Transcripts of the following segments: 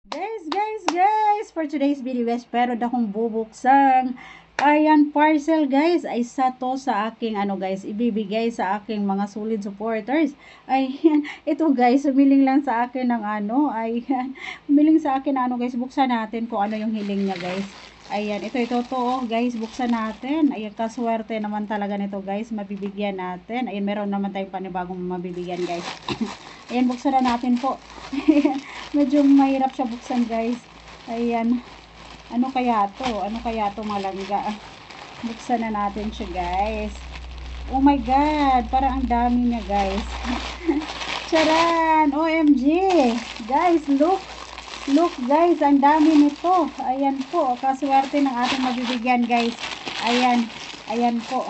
Guys, for today's video guys, pero akong bubuksan. Ayan, parcel guys, ay sa to sa aking guys, ibibigay sa aking mga solid supporters. Ayan, ito guys, humiling lang sa akin ng ayan, humiling sa akin ng guys, buksan natin kung ano yung hiling niya guys. Ayan, ito to guys, buksan natin. Ayan, kaswerte naman talaga nito guys, mabibigyan natin. Ayan, meron naman tayong panibagong mabibigyan guys. Ayan, buksan na natin po. Medyo mahirap siya buksan guys. Ayan. Ano kaya to? Ano kaya to malangga? Buksan na natin siya guys. Oh my god, parang ang dami niya guys. Charan! OMG! Guys, look! Look guys, ang dami nito. Ayan po, kaswerte ng ating mabibigyan guys. Ayan, ayan po.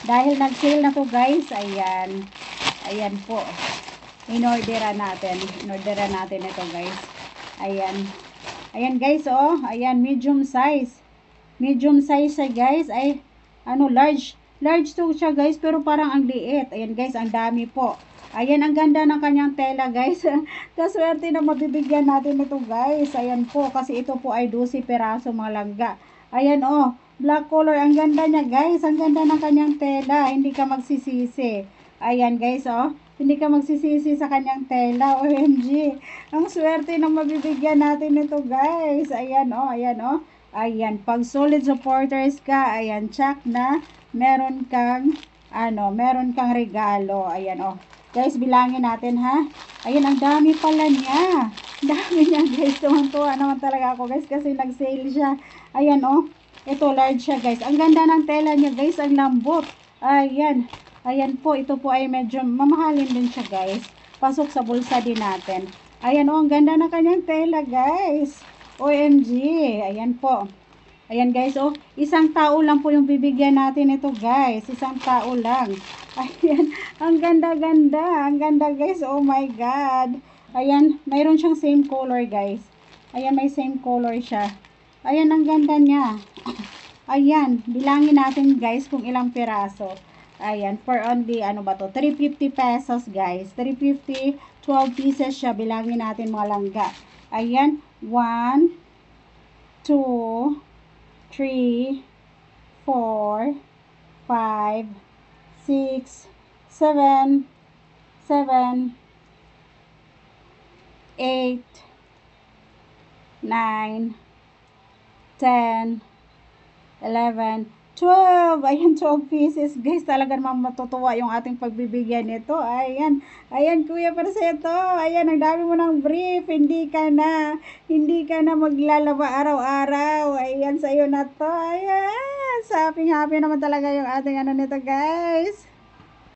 Dahil nag-sale na to guys, ayan. Ayan po. Inorderan natin ito guys. Ayan. Ayan guys, oh. Ayan, medium size. Medium size siya guys. Ay, large. Large to siya guys, pero parang ang liit. Ayan guys, ang dami po. Ayan, ang ganda ng kanyang tela guys. Kaswerte na mabibigyan natin ito guys. Ayan po, kasi ito po ay 12 peraso mga langga. Ayan oh, black color. Ang ganda niya guys. Ang ganda ng kanyang tela. Hindi ka magsisisi. Ayan guys oh. Hindi ka magsisisi sa kanyang tela. OMG. Ang swerte ng mabibigyan natin ito guys. Ayan oh, ayan oh. Ayan, pag solid supporters ka, ayan, check na meron kang regalo. Ayan oh. Guys, bilangin natin ha. Ayan, ang dami pala niya. Dami niya guys. Tuwang-tuwa naman talaga ako guys kasi nag-sale siya. Ayan oh. Ito large siya guys. Ang ganda ng tela niya guys. Ang lambot. Ayan. Ayan po. Ito po ay medyo mamahalin din siya guys. Pasok sa bulsa din natin. Ayan oh. Ang ganda ng kanyang tela guys. OMG. Ayan po. Ayan guys, oh, isang tao lang po yung bibigyan natin ito guys. Isang tao lang. Ayan, ang ganda-ganda. Ang ganda guys, oh my god. Ayan, mayroon siyang same color guys. Ayan, may same color siya. Ayan, ang ganda niya. Ayan, bilangin natin guys kung ilang piraso. Ayan, for only, 350 pesos guys. 350, 12 pieces siya. Bilangin natin mga langga. Ayan, 1, 2, 3, 4, 5, 6, 7, 7, 8, 9, 10, 11, 12. Ayan, 12 pieces. Guys, talaga naman matutuwa yung ating pagbibigyan nito. Ayan. Ayan, Kuya Perseto. Ayan, ang dami mo ng brief. Hindi ka na maglalaba araw-araw. Ayan, sa'yo na to. Ayan. Happy naman talaga yung ating nito, guys.